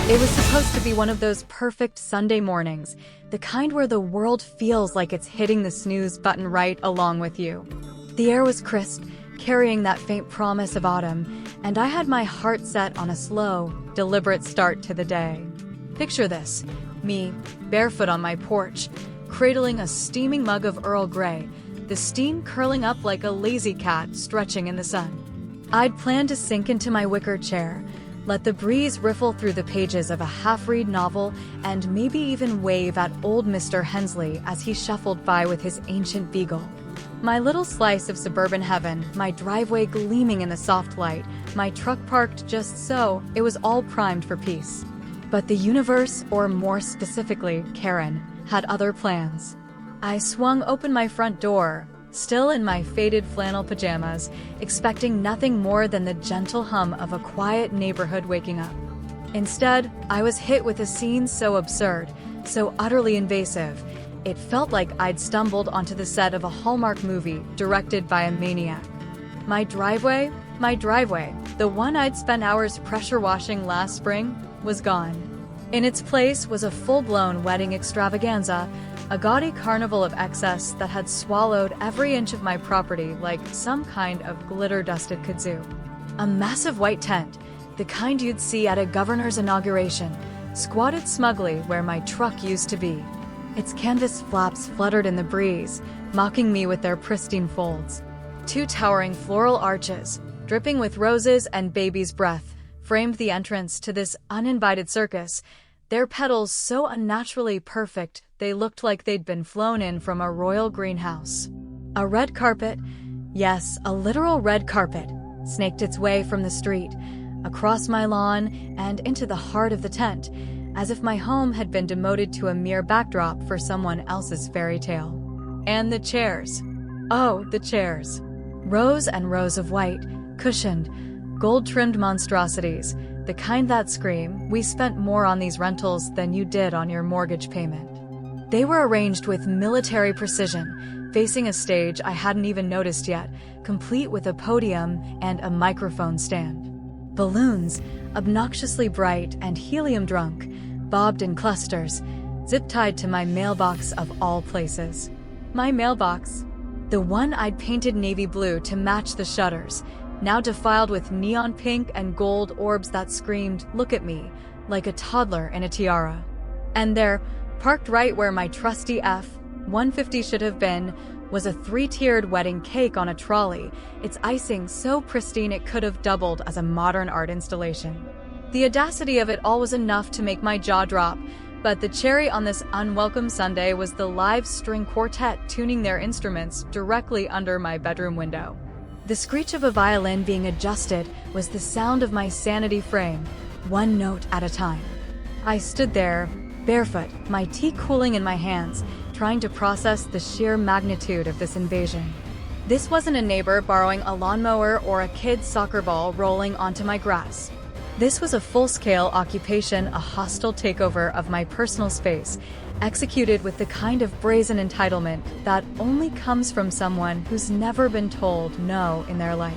It was supposed to be one of those perfect Sunday mornings, the kind where the world feels like it's hitting the snooze button right along with you. The air was crisp, carrying that faint promise of autumn, and I had my heart set on a slow, deliberate start to the day. Picture this, me, barefoot on my porch, cradling a steaming mug of Earl Grey, the steam curling up like a lazy cat stretching in the sun. I'd planned to sink into my wicker chair, let the breeze riffle through the pages of a half-read novel, and maybe even wave at old Mr. Hensley as he shuffled by with his ancient beagle. My little slice of suburban heaven, my driveway gleaming in the soft light, my truck parked just so it was all primed for peace. But the universe, or more specifically, Karen, had other plans. I swung open my front door, still in my faded flannel pajamas, expecting nothing more than the gentle hum of a quiet neighborhood waking up. Instead, I was hit with a scene so absurd, so utterly invasive, it felt like I'd stumbled onto the set of a Hallmark movie directed by a maniac. My driveway, the one I'd spent hours pressure washing last spring, was gone. In its place was a full-blown wedding extravaganza, a gaudy carnival of excess that had swallowed every inch of my property like some kind of glitter-dusted kazoo. A massive white tent, the kind you'd see at a governor's inauguration, squatted smugly where my truck used to be. Its canvas flaps fluttered in the breeze, mocking me with their pristine folds. Two towering floral arches, dripping with roses and baby's breath, framed the entrance to this uninvited circus, their petals so unnaturally perfect they looked like they'd been flown in from a royal greenhouse. A red carpet, yes, a literal red carpet, snaked its way from the street, across my lawn, and into the heart of the tent, as if my home had been demoted to a mere backdrop for someone else's fairy tale. And the chairs. Oh, the chairs. Rows and rows of white, cushioned, gold-trimmed monstrosities, the kind that scream, "We spent more on these rentals than you did on your mortgage payment." They were arranged with military precision, facing a stage I hadn't even noticed yet, complete with a podium and a microphone stand. Balloons, obnoxiously bright and helium-drunk, bobbed in clusters, zip-tied to my mailbox of all places. My mailbox. The one I'd painted navy blue to match the shutters, now defiled with neon pink and gold orbs that screamed, "Look at me," like a toddler in a tiara. And there, parked right where my trusty F-150 should have been, was a three-tiered wedding cake on a trolley, its icing so pristine it could have doubled as a modern art installation. The audacity of it all was enough to make my jaw drop, but the cherry on this unwelcome Sunday was the live string quartet tuning their instruments directly under my bedroom window. The screech of a violin being adjusted was the sound of my sanity frame, one note at a time. I stood there, barefoot, my tea cooling in my hands, trying to process the sheer magnitude of this invasion. This wasn't a neighbor borrowing a lawnmower or a kid's soccer ball rolling onto my grass. This was a full-scale occupation, a hostile takeover of my personal space, executed with the kind of brazen entitlement that only comes from someone who's never been told no in their life.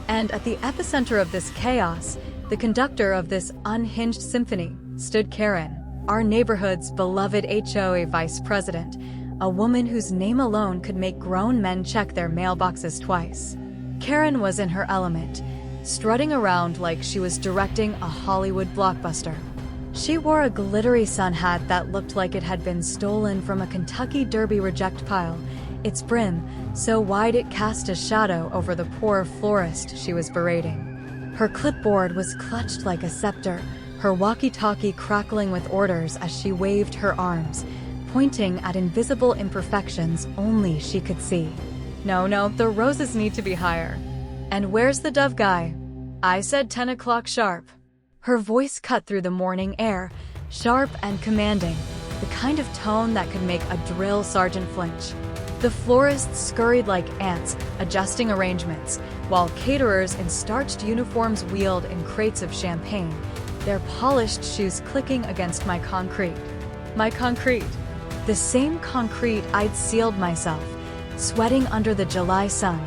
And at the epicenter of this chaos, the conductor of this unhinged symphony, stood Karen, our neighborhood's beloved HOA vice president, a woman whose name alone could make grown men check their mailboxes twice. Karen was in her element, strutting around like she was directing a Hollywood blockbuster. She wore a glittery sun hat that looked like it had been stolen from a Kentucky Derby reject pile, its brim so wide it cast a shadow over the poor florist she was berating. Her clipboard was clutched like a scepter, her walkie-talkie crackling with orders as she waved her arms, pointing at invisible imperfections only she could see. No, the roses need to be higher. And where's the dove guy? I said 10 o'clock sharp. Her voice cut through the morning air, sharp and commanding, the kind of tone that could make a drill sergeant flinch. The florists scurried like ants, adjusting arrangements, while caterers in starched uniforms wheeled in crates of champagne, their polished shoes clicking against my concrete. My concrete. The same concrete I'd sealed myself, sweating under the July sun,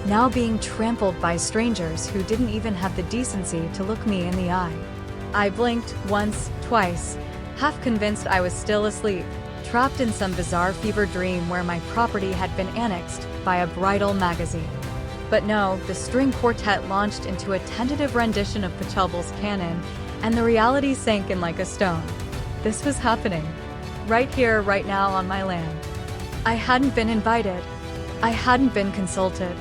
now being trampled by strangers who didn't even have the decency to look me in the eye. I blinked once, twice, half convinced I was still asleep, trapped in some bizarre fever dream where my property had been annexed by a bridal magazine. But no, the string quartet launched into a tentative rendition of Pachelbel's canon, and the reality sank in like a stone. This was happening. Right here, right now on my land. I hadn't been invited. I hadn't been consulted.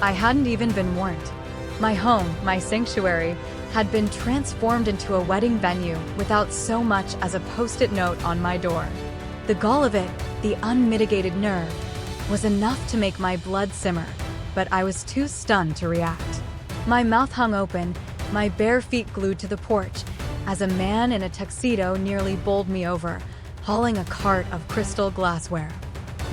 I hadn't even been warned. My home, my sanctuary, had been transformed into a wedding venue without so much as a post-it note on my door. The gall of it, the unmitigated nerve, was enough to make my blood simmer, but I was too stunned to react. My mouth hung open, my bare feet glued to the porch, as a man in a tuxedo nearly bowled me over, hauling a cart of crystal glassware.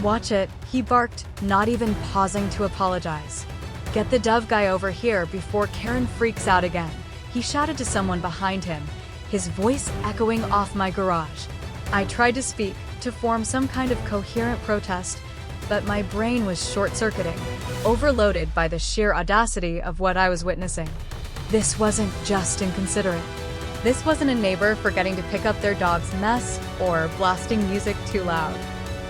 "Watch it," he barked, not even pausing to apologize. "Get the dove guy over here before Karen freaks out again," he shouted to someone behind him, his voice echoing off my garage. I tried to speak, to form some kind of coherent protest, but my brain was short-circuiting, overloaded by the sheer audacity of what I was witnessing. This wasn't just inconsiderate. This wasn't a neighbor forgetting to pick up their dog's mess or blasting music too loud.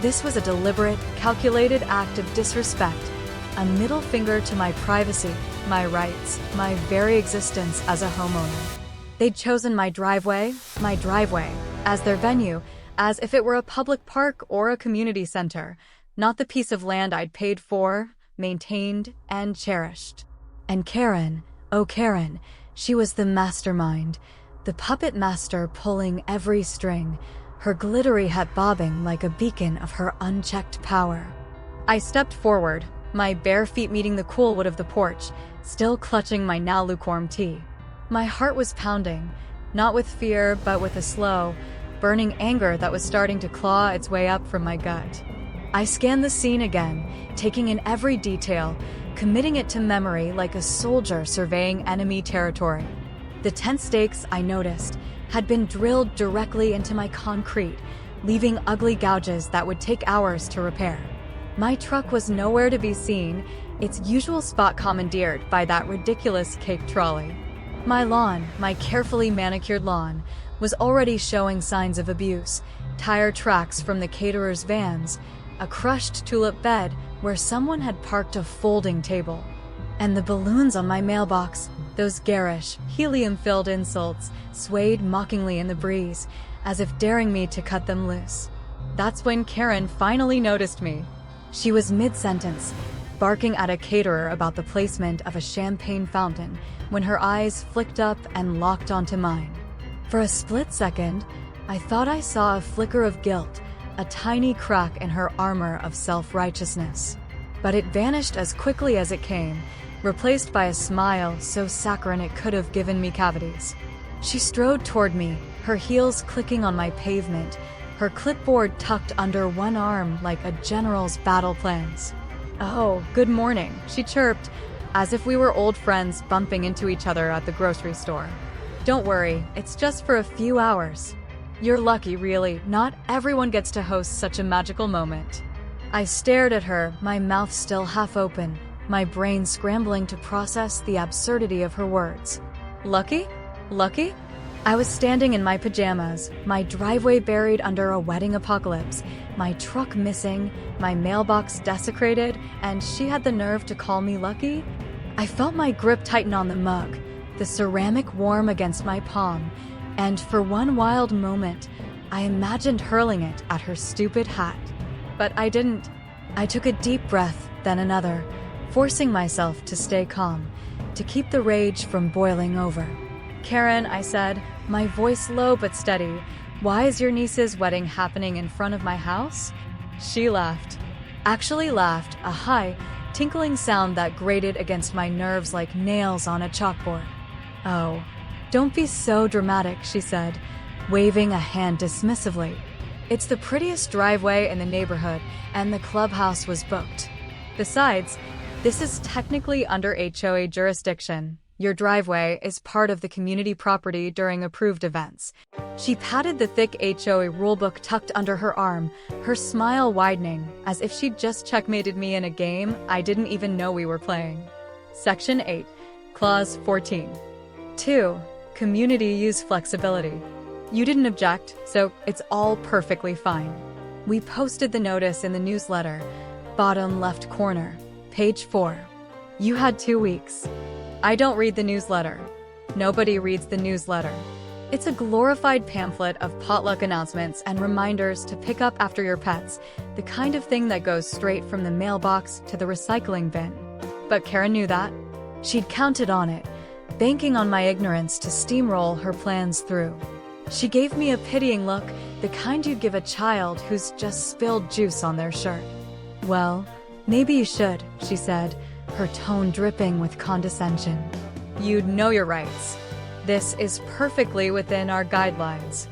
This was a deliberate, calculated act of disrespect, a middle finger to my privacy, my rights, my very existence as a homeowner. They'd chosen my driveway, as their venue, as if it were a public park or a community center, not the piece of land I'd paid for, maintained, and cherished. And Karen, oh Karen, she was the mastermind, the puppet master pulling every string, her glittery hat bobbing like a beacon of her unchecked power. I stepped forward, my bare feet meeting the cool wood of the porch, still clutching my now lukewarm tea. My heart was pounding, not with fear, but with a slow, burning anger that was starting to claw its way up from my gut. I scanned the scene again, taking in every detail, committing it to memory like a soldier surveying enemy territory. The tent stakes, I noticed, had been drilled directly into my concrete, leaving ugly gouges that would take hours to repair. My truck was nowhere to be seen, its usual spot commandeered by that ridiculous cake trolley. My lawn, my carefully manicured lawn, was already showing signs of abuse, tire tracks from the caterer's vans, a crushed tulip bed where someone had parked a folding table. And the balloons on my mailbox, those garish, helium-filled insults, swayed mockingly in the breeze, as if daring me to cut them loose. That's when Karen finally noticed me. She was mid-sentence, barking at a caterer about the placement of a champagne fountain, when her eyes flicked up and locked onto mine. For a split second, I thought I saw a flicker of guilt, a tiny crack in her armor of self-righteousness. But it vanished as quickly as it came, replaced by a smile so saccharine it could have given me cavities. She strode toward me, her heels clicking on my pavement, her clipboard tucked under one arm like a general's battle plans. "Oh, good morning," she chirped, as if we were old friends bumping into each other at the grocery store. "Don't worry, it's just for a few hours. You're lucky, really. Not everyone gets to host such a magical moment." I stared at her, my mouth still half open, my brain scrambling to process the absurdity of her words. Lucky? Lucky? I was standing in my pajamas, my driveway buried under a wedding apocalypse, my truck missing, my mailbox desecrated, and she had the nerve to call me lucky? I felt my grip tighten on the mug, the ceramic warm against my palm, and for one wild moment, I imagined hurling it at her stupid hat. But I didn't. I took a deep breath, then another, forcing myself to stay calm, to keep the rage from boiling over. "Karen," I said, my voice low but steady, "why is your niece's wedding happening in front of my house?" She laughed. Actually laughed, a high, tinkling sound that grated against my nerves like nails on a chalkboard. "Oh, don't be so dramatic," she said, waving a hand dismissively. "It's the prettiest driveway in the neighborhood, and the clubhouse was booked. Besides, this is technically under HOA jurisdiction. Your driveway is part of the community property during approved events." She patted the thick HOA rulebook tucked under her arm, her smile widening, as if she'd just checkmated me in a game I didn't even know we were playing. Section 8, Clause 14. 2. Community use flexibility. You didn't object, so it's all perfectly fine. We posted the notice in the newsletter, bottom left corner, page 4. You had 2 weeks. I don't read the newsletter. Nobody reads the newsletter. It's a glorified pamphlet of potluck announcements and reminders to pick up after your pets, the kind of thing that goes straight from the mailbox to the recycling bin. But Karen knew that. She'd counted on it, banking on my ignorance to steamroll her plans through. She gave me a pitying look, the kind you'd give a child who's just spilled juice on their shirt. "Well, maybe you should," she said, her tone dripping with condescension. "You'd know your rights. This is perfectly within our guidelines."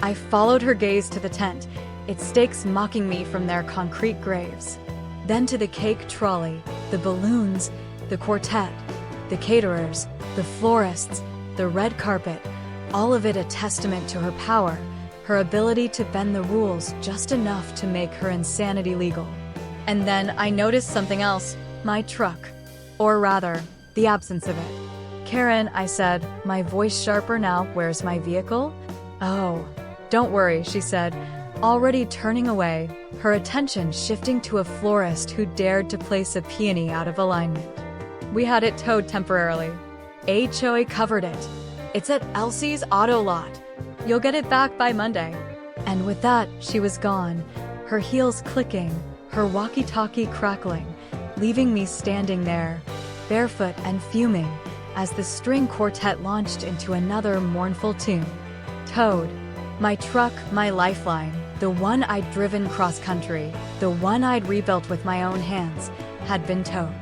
I followed her gaze to the tent, its stakes mocking me from their concrete graves. Then to the cake trolley, the balloons, the quartet, the caterers, the florists, the red carpet, all of it a testament to her power, her ability to bend the rules just enough to make her insanity legal. And then I noticed something else, my truck. Or rather, the absence of it. "Karen," I said, my voice sharper now, "where's my vehicle?" "Oh, don't worry," she said, already turning away, her attention shifting to a florist who dared to place a peony out of alignment. "We had it towed temporarily. HOA covered it. It's at Elsie's auto lot. You'll get it back by Monday." And with that, she was gone, her heels clicking, her walkie-talkie crackling, leaving me standing there, barefoot and fuming, as the string quartet launched into another mournful tune. Towed. My truck, my lifeline, the one I'd driven cross-country, the one I'd rebuilt with my own hands, had been towed.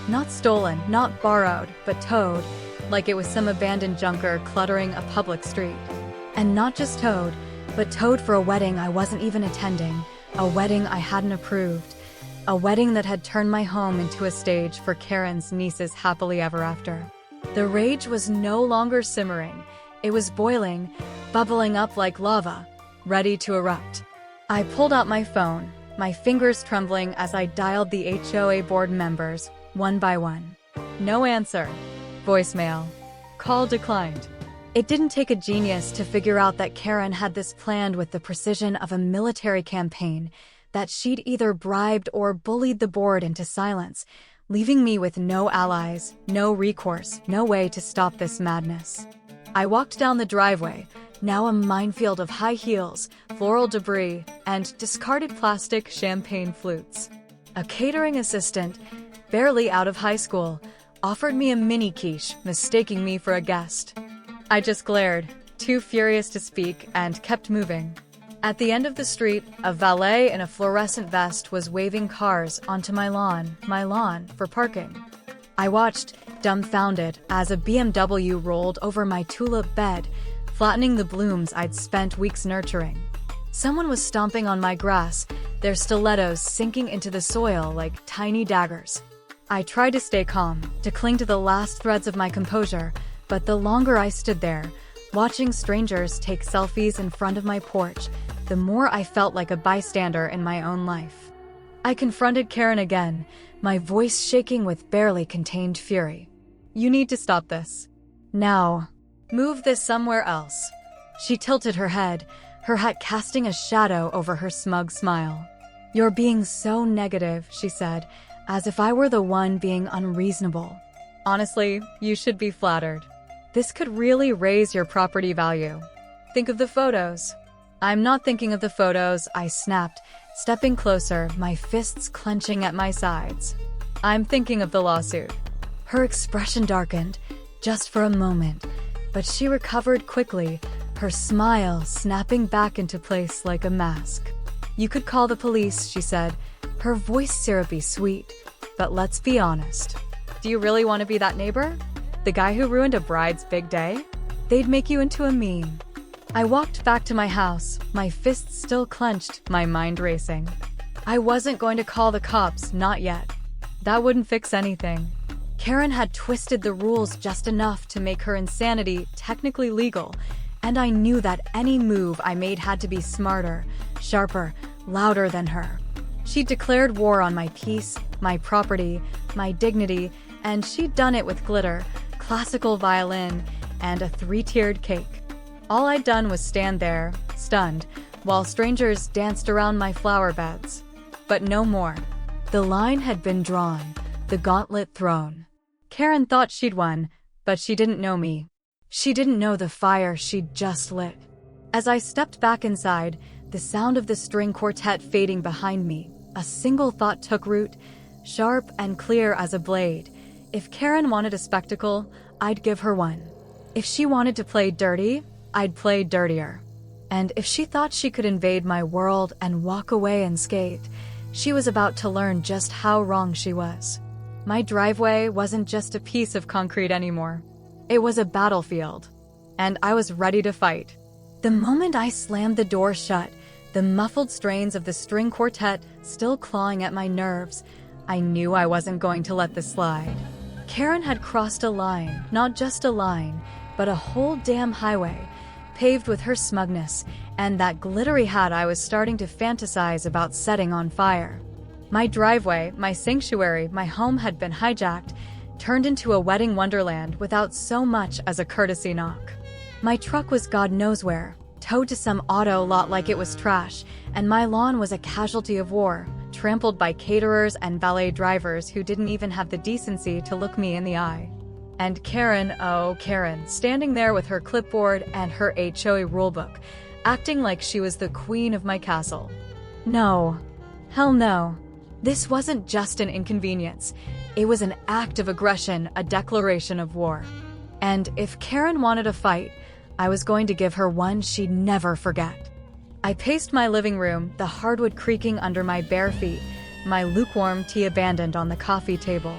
Not stolen, not borrowed, but towed, like it was some abandoned junker cluttering a public street. And not just towed, but towed for a wedding I wasn't even attending, a wedding I hadn't approved, a wedding that had turned my home into a stage for Karen's niece's happily ever after. The rage was no longer simmering. It was boiling, bubbling up like lava, ready to erupt. I pulled out my phone, my fingers trembling as I dialed the HOA board members, one by one. No answer. Voicemail. Call declined. It didn't take a genius to figure out that Karen had this planned with the precision of a military campaign, that she'd either bribed or bullied the board into silence, leaving me with no allies, no recourse, no way to stop this madness. I walked down the driveway, now a minefield of high heels, floral debris, and discarded plastic champagne flutes. A catering assistant, barely out of high school, offered me a mini quiche, mistaking me for a guest. I just glared, too furious to speak, and kept moving. At the end of the street, a valet in a fluorescent vest was waving cars onto my lawn for parking. I watched, dumbfounded, as a BMW rolled over my tulip bed, flattening the blooms I'd spent weeks nurturing. Someone was stomping on my grass, their stilettos sinking into the soil like tiny daggers. I tried to stay calm, to cling to the last threads of my composure, but the longer I stood there, watching strangers take selfies in front of my porch, the more I felt like a bystander in my own life. I confronted Karen again, my voice shaking with barely contained fury. "You need to stop this. Now. Move this somewhere else." She tilted her head, her hat casting a shadow over her smug smile. "You're being so negative," she said, as if I were the one being unreasonable. "Honestly, you should be flattered. This could really raise your property value. Think of the photos." "I'm not thinking of the photos," I snapped, stepping closer, my fists clenching at my sides. "I'm thinking of the lawsuit." Her expression darkened, just for a moment, but she recovered quickly, her smile snapping back into place like a mask. "You could call the police," she said, her voice syrupy sweet. "But let's be honest. Do you really want to be that neighbor? The guy who ruined a bride's big day? They'd make you into a meme." I walked back to my house, my fists still clenched, my mind racing. I wasn't going to call the cops, not yet. That wouldn't fix anything. Karen had twisted the rules just enough to make her insanity technically legal, and I knew that any move I made had to be smarter, sharper, louder than her. She'd declared war on my peace, my property, my dignity, and she'd done it with glitter, classical violin, and a 3-tiered cake. All I'd done was stand there, stunned, while strangers danced around my flower beds. But no more. The line had been drawn, the gauntlet thrown. Karen thought she'd won, but she didn't know me. She didn't know the fire she'd just lit. As I stepped back inside, the sound of the string quartet fading behind me, a single thought took root, sharp and clear as a blade. If Karen wanted a spectacle, I'd give her one. If she wanted to play dirty, I'd play dirtier. And if she thought she could invade my world and walk away unscathed, she was about to learn just how wrong she was. My driveway wasn't just a piece of concrete anymore. It was a battlefield, and I was ready to fight. The moment I slammed the door shut, the muffled strains of the string quartet still clawing at my nerves, I knew I wasn't going to let this slide. Karen had crossed a line, not just a line, but a whole damn highway, paved with her smugness and that glittery hat I was starting to fantasize about setting on fire. My driveway, my sanctuary, my home had been hijacked, turned into a wedding wonderland without so much as a courtesy knock. My truck was God knows where, towed to some auto lot like it was trash, and my lawn was a casualty of war, trampled by caterers and valet drivers who didn't even have the decency to look me in the eye. And Karen, oh Karen, standing there with her clipboard and her HOA rulebook, acting like she was the queen of my castle. No. Hell no. This wasn't just an inconvenience. It was an act of aggression, a declaration of war. And if Karen wanted a fight, I was going to give her one she'd never forget. I paced my living room, the hardwood creaking under my bare feet, my lukewarm tea abandoned on the coffee table.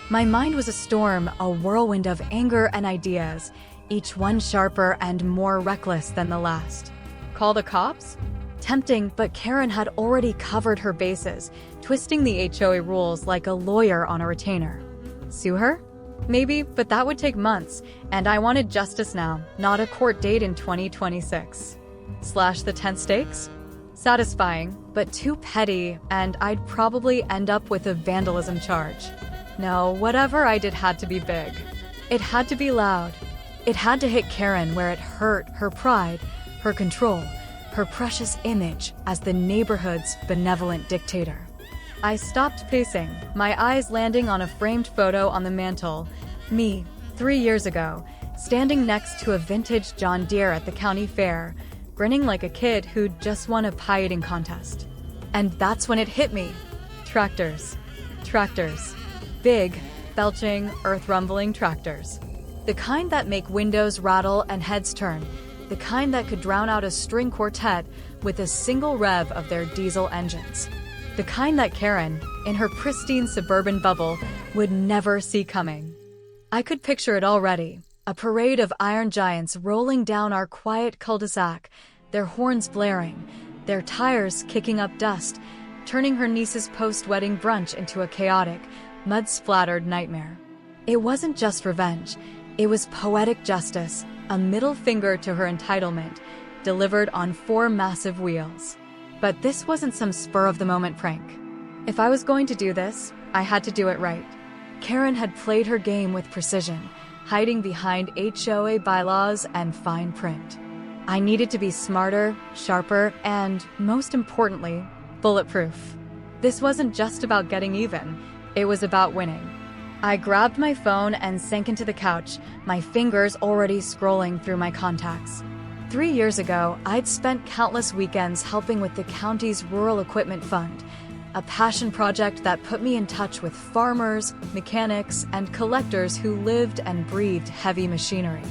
My mind was a storm, a whirlwind of anger and ideas, each one sharper and more reckless than the last. Call the cops? Tempting, but Karen had already covered her bases, twisting the HOA rules like a lawyer on a retainer. Sue her? Maybe, but that would take months, and I wanted justice now, not a court date in 2026. Slash the tent stakes? Satisfying, but too petty, and I'd probably end up with a vandalism charge. No, whatever I did had to be big. It had to be loud. It had to hit Karen where it hurt her pride, her control, her precious image as the neighborhood's benevolent dictator. I stopped pacing, my eyes landing on a framed photo on the mantel. Me, 3 years ago, standing next to a vintage John Deere at the county fair, grinning like a kid who'd just won a pie eating contest. And that's when it hit me. Tractors. Tractors. Big, belching, earth-rumbling tractors. The kind that make windows rattle and heads turn. The kind that could drown out a string quartet with a single rev of their diesel engines. The kind that Karen, in her pristine suburban bubble, would never see coming. I could picture it already. A parade of iron giants rolling down our quiet cul-de-sac, their horns blaring, their tires kicking up dust, turning her niece's post-wedding brunch into a chaotic, mud-splattered nightmare. It wasn't just revenge. It was poetic justice, a middle finger to her entitlement, delivered on 4 massive wheels. But this wasn't some spur-of-the-moment prank. If I was going to do this, I had to do it right. Karen had played her game with precision, hiding behind HOA bylaws and fine print. I needed to be smarter, sharper, and, most importantly, bulletproof. This wasn't just about getting even. It was about winning. I grabbed my phone and sank into the couch, my fingers already scrolling through my contacts. 3 years ago, I'd spent countless weekends helping with the county's Rural Equipment Fund, a passion project that put me in touch with farmers, mechanics, and collectors who lived and breathed heavy machinery.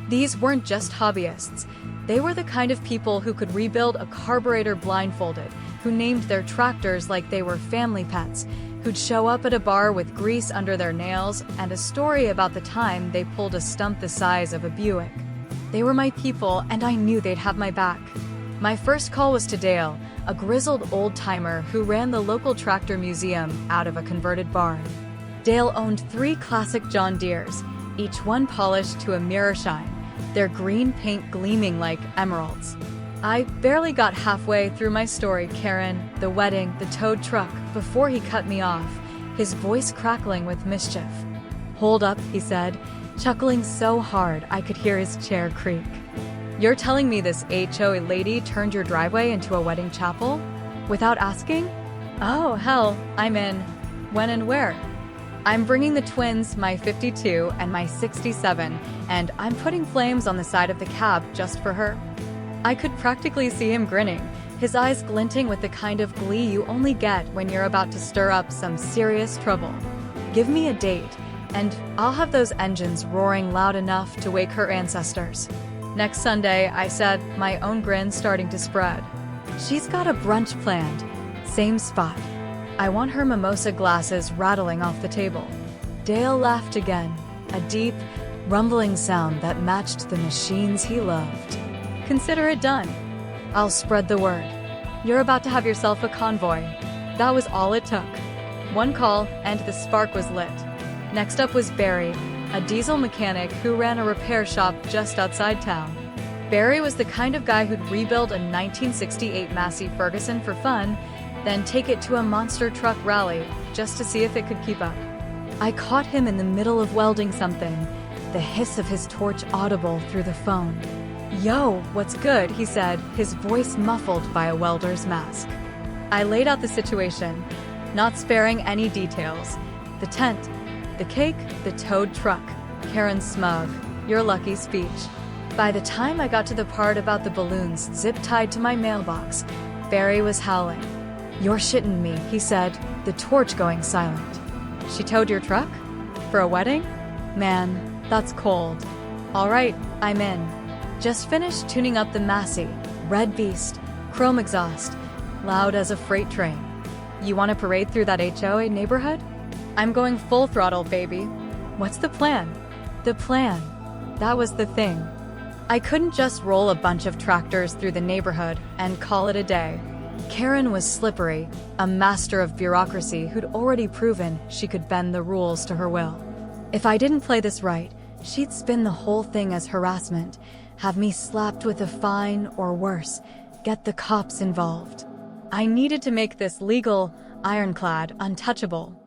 These weren't just hobbyists. They were the kind of people who could rebuild a carburetor blindfolded, who named their tractors like they were family pets, who'd show up at a bar with grease under their nails and a story about the time they pulled a stump the size of a Buick. They were my people, and I knew they'd have my back. My first call was to Dale, a grizzled old-timer who ran the local tractor museum out of a converted barn. Dale owned 3 classic John Deeres, each one polished to a mirror shine, their green paint gleaming like emeralds. I barely got halfway through my story, Karen, the wedding, the towed truck, before he cut me off, his voice crackling with mischief. "Hold up," he said. chuckling so hard I could hear his chair creak. "You're telling me this HOA lady turned your driveway into a wedding chapel? Without asking?" "Oh, hell, I'm in. When and where?" "I'm bringing the twins, my 52 and my 67, and I'm putting flames on the side of the cab just for her." I could practically see him grinning, his eyes glinting with the kind of glee you only get when you're about to stir up some serious trouble. "Give me a date, and I'll have those engines roaring loud enough to wake her ancestors." "Next Sunday," I said, my own grin starting to spread. "She's got a brunch planned. Same spot. I want her mimosa glasses rattling off the table." Dale laughed again, a deep, rumbling sound that matched the machines he loved. "Consider it done. I'll spread the word. You're about to have yourself a convoy." That was all it took. One call, and the spark was lit. Next up was Barry, a diesel mechanic who ran a repair shop just outside town. Barry was the kind of guy who'd rebuild a 1968 Massey Ferguson for fun, then take it to a monster truck rally just to see if it could keep up. I caught him in the middle of welding something, the hiss of his torch audible through the phone. "Yo, what's good?" he said, his voice muffled by a welder's mask. I laid out the situation, not sparing any details. The tent, the cake, the towed truck, Karen's smug, "You're lucky" speech. By the time I got to the part about the balloons zip-tied to my mailbox, Barry was howling. "You're shitting me," he said, the torch going silent. "She towed your truck? For a wedding? Man, that's cold." "All right, I'm in. Just finished tuning up the Massey, red beast, chrome exhaust, loud as a freight train. You want to parade through that HOA neighborhood?" "I'm going full throttle, baby." "What's the plan?" The plan. That was the thing. I couldn't just roll a bunch of tractors through the neighborhood and call it a day. Karen was slippery, a master of bureaucracy who'd already proven she could bend the rules to her will. If I didn't play this right, she'd spin the whole thing as harassment, have me slapped with a fine, or worse, get the cops involved. I needed to make this legal, ironclad, untouchable.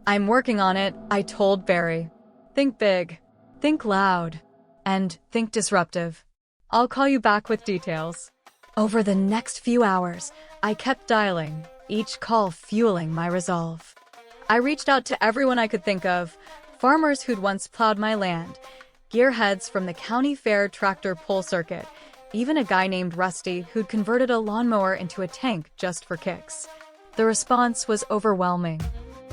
"I'm working on it," I told Barry. "Think big, think loud, and think disruptive. I'll call you back with details." Over the next few hours, I kept dialing, each call fueling my resolve. I reached out to everyone I could think of, farmers who'd once plowed my land, gearheads from the county fair tractor pull circuit, even a guy named Rusty who'd converted a lawnmower into a tank just for kicks. The response was overwhelming.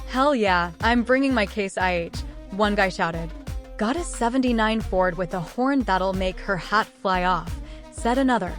"Hell yeah, I'm bringing my case IH," one guy shouted. "Got a '79 Ford with a horn that'll make her hat fly off," said another.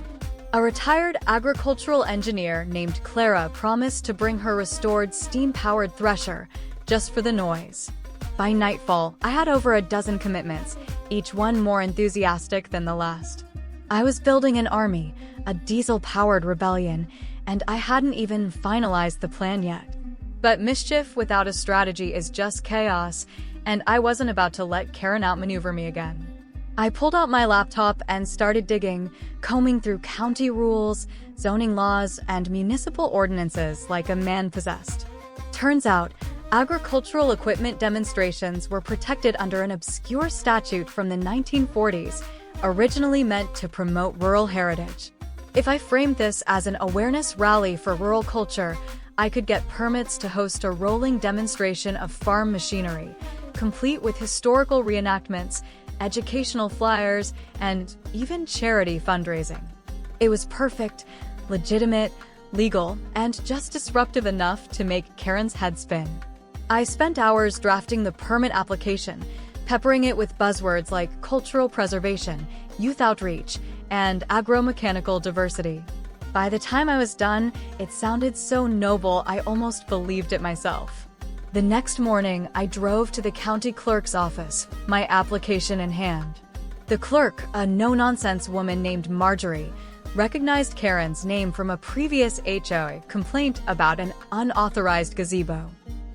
A retired agricultural engineer named Clara promised to bring her restored steam-powered thresher, just for the noise. By nightfall, I had over a dozen commitments, each one more enthusiastic than the last. I was building an army, a diesel-powered rebellion, and I hadn't even finalized the plan yet. But mischief without a strategy is just chaos, and I wasn't about to let Karen outmaneuver me again. I pulled out my laptop and started digging, combing through county rules, zoning laws, and municipal ordinances like a man possessed. Turns out, agricultural equipment demonstrations were protected under an obscure statute from the 1940s, originally meant to promote rural heritage. If I framed this as an awareness rally for rural culture, I could get permits to host a rolling demonstration of farm machinery, complete with historical reenactments, educational flyers, and even charity fundraising. It was perfect, legitimate, legal, and just disruptive enough to make Karen's head spin. I spent hours drafting the permit application, peppering it with buzzwords like cultural preservation, youth outreach, and agro-mechanical diversity. By the time I was done, it sounded so noble I almost believed it myself. The next morning, I drove to the county clerk's office, my application in hand. The clerk, a no-nonsense woman named Marjorie, recognized Karen's name from a previous HOA complaint about an unauthorized gazebo.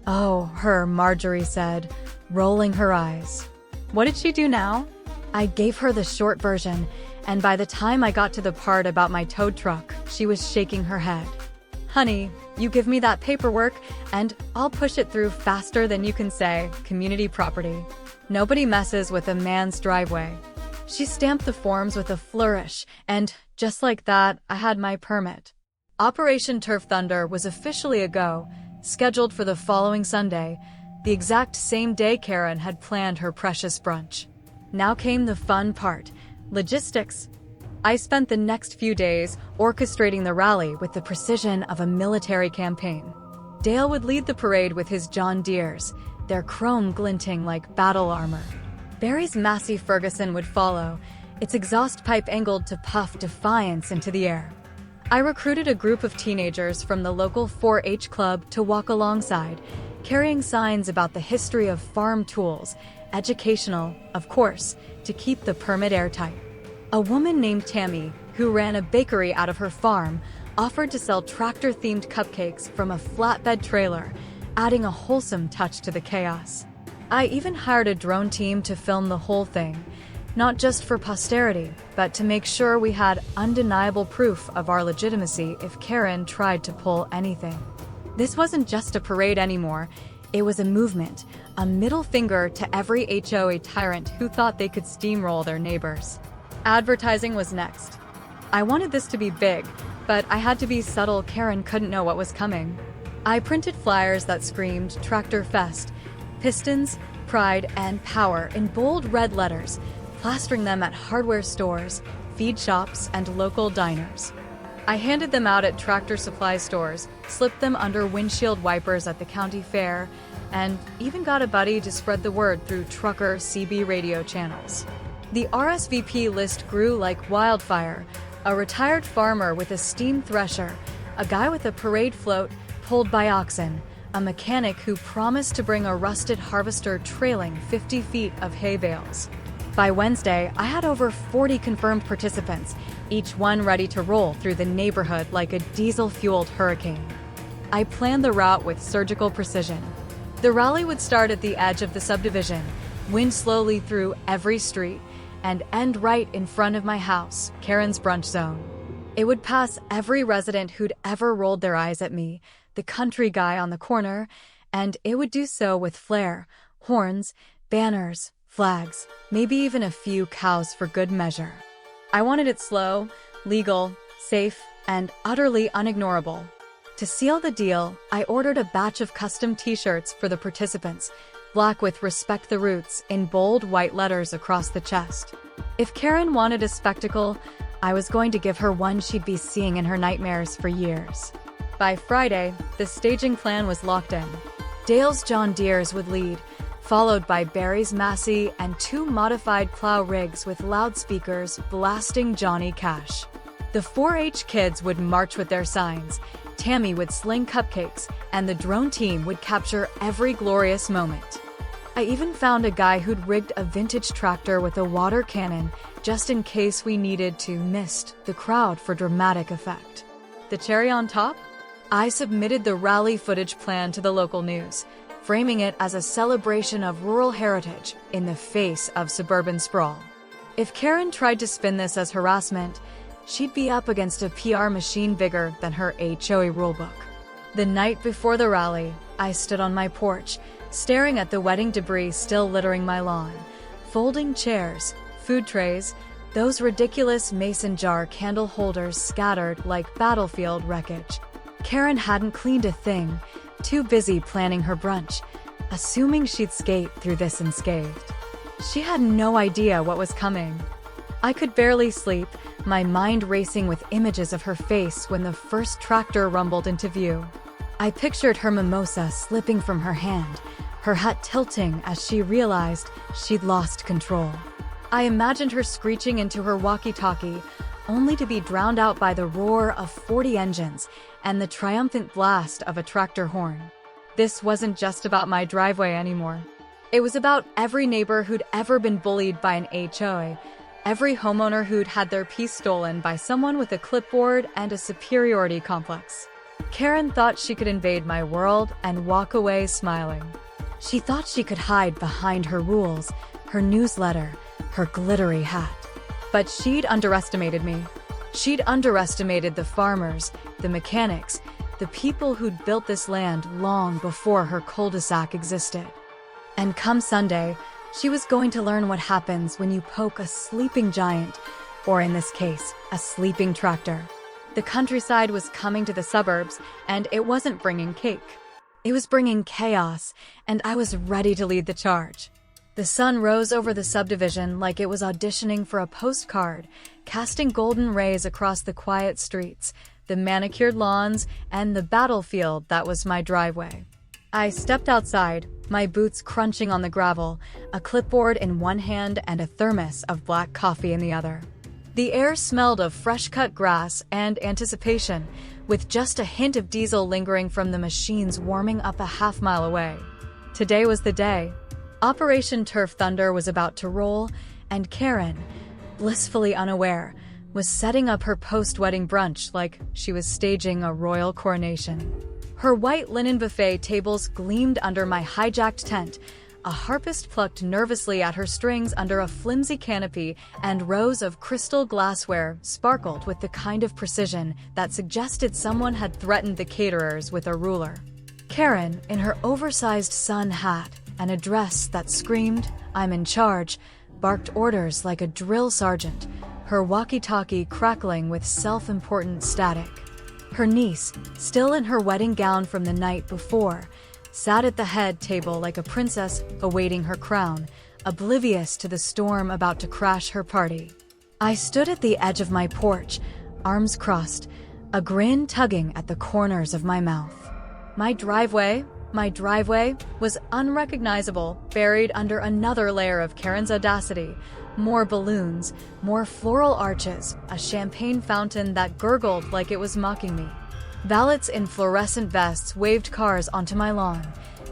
"Oh, her," Marjorie said, rolling her eyes. "What did she do now?" I gave her the short version, and by the time I got to the part about my towed truck, she was shaking her head. "Honey, you give me that paperwork, and I'll push it through faster than you can say community property. Nobody messes with a man's driveway. She stamped the forms with a flourish, and just like that, I had my permit. Operation Turf Thunder was officially a go, scheduled for the following Sunday, the exact same day Karen had planned her precious brunch. Now came the fun part, logistics. I spent the next few days orchestrating the rally with the precision of a military campaign. Dale would lead the parade with his John Deeres, their chrome glinting like battle armor. Barry's Massey Ferguson would follow, its exhaust pipe angled to puff defiance into the air. I recruited a group of teenagers from the local 4-H club to walk alongside, carrying signs about the history of farm tools, educational, of course, to keep the permit airtight. A woman named Tammy, who ran a bakery out of her farm, offered to sell tractor-themed cupcakes from a flatbed trailer, adding a wholesome touch to the chaos. I even hired a drone team to film the whole thing, not just for posterity, but to make sure we had undeniable proof of our legitimacy if Karen tried to pull anything. This wasn't just a parade anymore, it was a movement, a middle finger to every HOA tyrant who thought they could steamroll their neighbors. Advertising was next. I wanted this to be big, but I had to be subtle. Karen couldn't know what was coming. I printed flyers that screamed Tractor Fest, pistons, pride, and power in bold red letters, plastering them at hardware stores, feed shops, and local diners. I handed them out at tractor supply stores, slipped them under windshield wipers at the county fair, and even got a buddy to spread the word through trucker CB radio channels. The RSVP list grew like wildfire. A retired farmer with a steam thresher, a guy with a parade float pulled by oxen, a mechanic who promised to bring a rusted harvester trailing 50 feet of hay bales. By Wednesday, I had over 40 confirmed participants, each one ready to roll through the neighborhood like a diesel-fueled hurricane. I planned the route with surgical precision. The rally would start at the edge of the subdivision, wind slowly through every street, and end right in front of my house, Karen's brunch zone. It would pass every resident who'd ever rolled their eyes at me, the country guy on the corner, and it would do so with flair, horns, banners, flags, maybe even a few cows for good measure. I wanted it slow, legal, safe, and utterly unignorable. To seal the deal, I ordered a batch of custom t-shirts for the participants, black with "Respect the Roots" in bold white letters across the chest. If Karen wanted a spectacle, I was going to give her one she'd be seeing in her nightmares for years. By Friday, the staging plan was locked in. Dale's John Deeres would lead, followed by Barry's Massey and 2 modified plow rigs with loudspeakers blasting Johnny Cash. The 4-H kids would march with their signs, Tammy would sling cupcakes, and the drone team would capture every glorious moment. I even found a guy who'd rigged a vintage tractor with a water cannon just in case we needed to mist the crowd for dramatic effect. The cherry on top? I submitted the rally footage plan to the local news, framing it as a celebration of rural heritage in the face of suburban sprawl. If Karen tried to spin this as harassment, she'd be up against a PR machine bigger than her HOA rulebook. The night before the rally, I stood on my porch, staring at the wedding debris still littering my lawn. Folding chairs, food trays, those ridiculous mason jar candle holders scattered like battlefield wreckage. Karen hadn't cleaned a thing, too busy planning her brunch, assuming she'd skate through this unscathed. She had no idea what was coming. I could barely sleep, my mind racing with images of her face when the first tractor rumbled into view. I pictured her mimosa slipping from her hand, her hat tilting as she realized she'd lost control. I imagined her screeching into her walkie-talkie, only to be drowned out by the roar of 40 engines and the triumphant blast of a tractor horn. This wasn't just about my driveway anymore. It was about every neighbor who'd ever been bullied by an HOA, every homeowner who'd had their peace stolen by someone with a clipboard and a superiority complex. Karen thought she could invade my world and walk away smiling. She thought she could hide behind her rules, her newsletter, her glittery hat. But she'd underestimated me. She'd underestimated the farmers, the mechanics, the people who'd built this land long before her cul-de-sac existed. And come Sunday, She was going to learn what happens when you poke a sleeping giant, or in this case, a sleeping tractor. The countryside was coming to the suburbs, and it wasn't bringing cake. It was bringing chaos, and I was ready to lead the charge. The sun rose over the subdivision like it was auditioning for a postcard, casting golden rays across the quiet streets, the manicured lawns, and the battlefield that was my driveway. I stepped outside, my boots crunching on the gravel, a clipboard in one hand and a thermos of black coffee in the other. The air smelled of fresh-cut grass and anticipation, with just a hint of diesel lingering from the machines warming up a half-mile away. Today was the day. Operation Turf Thunder was about to roll, and Karen, blissfully unaware, was setting up her post-wedding brunch like she was staging a royal coronation. Her white linen buffet tables gleamed under my hijacked tent. A harpist plucked nervously at her strings under a flimsy canopy, and rows of crystal glassware sparkled with the kind of precision that suggested someone had threatened the caterers with a ruler. Karen, in her oversized sun hat and a dress that screamed, "I'm in charge," barked orders like a drill sergeant, her walkie-talkie crackling with self-important static. Her niece, still in her wedding gown from the night before, sat at the head table like a princess awaiting her crown, oblivious to the storm about to crash her party. I stood at the edge of my porch, arms crossed, a grin tugging at the corners of my mouth. My driveway was unrecognizable, buried under another layer of Karen's audacity. More balloons, more floral arches, a champagne fountain that gurgled like it was mocking me. Valets in fluorescent vests waved cars onto my lawn,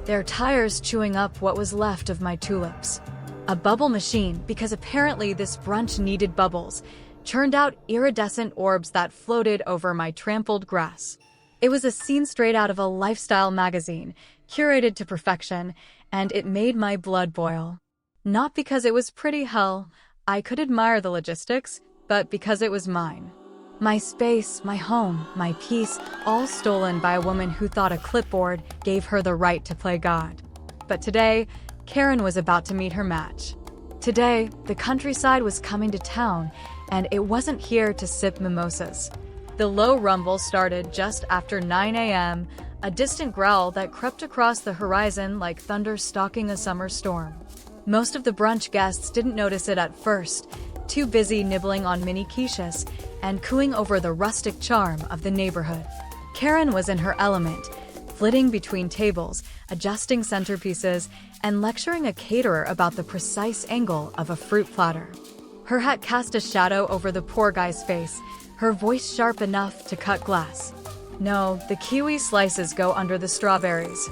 their tires chewing up what was left of my tulips. A bubble machine, because apparently this brunch needed bubbles, churned out iridescent orbs that floated over my trampled grass. It was a scene straight out of a lifestyle magazine, curated to perfection, and it made my blood boil. Not because it was pretty hell, I could admire the logistics, but because it was mine. My space, my home, my peace, all stolen by a woman who thought a clipboard gave her the right to play God. But today, Karen was about to meet her match. Today, the countryside was coming to town, and it wasn't here to sip mimosas. The low rumble started just after 9 a.m., a distant growl that crept across the horizon like thunder stalking a summer storm. Most of the brunch guests didn't notice it at first, too busy nibbling on mini quiches and cooing over the rustic charm of the neighborhood. Karen was in her element, flitting between tables, adjusting centerpieces, and lecturing a caterer about the precise angle of a fruit platter. Her hat cast a shadow over the poor guy's face, her voice sharp enough to cut glass. No, the kiwi slices go under the strawberries.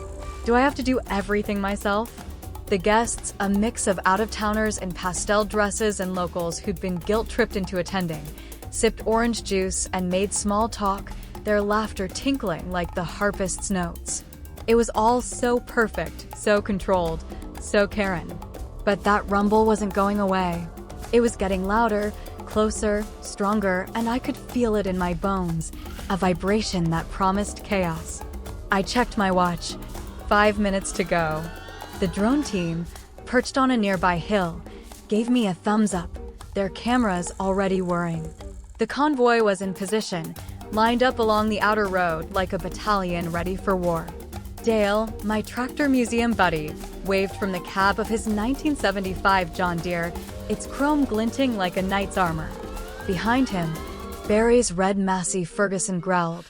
Do I have to do everything myself? The guests, a mix of out-of-towners in pastel dresses and locals who'd been guilt-tripped into attending, sipped orange juice and made small talk, their laughter tinkling like the harpist's notes. It was all so perfect, so controlled, so Karen. But that rumble wasn't going away. It was getting louder, closer, stronger, and I could feel it in my bones, a vibration that promised chaos. I checked my watch. 5 minutes to go. The drone team, perched on a nearby hill, gave me a thumbs up, their cameras already whirring. The convoy was in position, lined up along the outer road like a battalion ready for war. Dale, my tractor museum buddy, waved from the cab of his 1975 John Deere, its chrome glinting like a knight's armor. Behind him, Barry's red Massey Ferguson growled,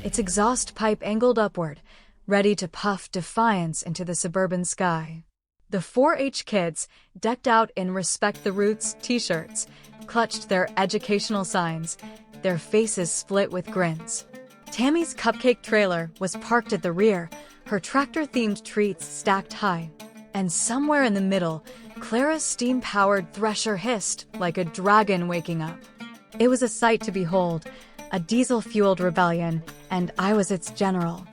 its exhaust pipe angled upward, ready to puff defiance into the suburban sky. The 4-H kids, decked out in Respect the Roots t-shirts, clutched their educational signs, their faces split with grins. Tammy's cupcake trailer was parked at the rear, her tractor-themed treats stacked high. And somewhere in the middle, Clara's steam-powered thresher hissed like a dragon waking up. It was a sight to behold, a diesel-fueled rebellion, and I was its general.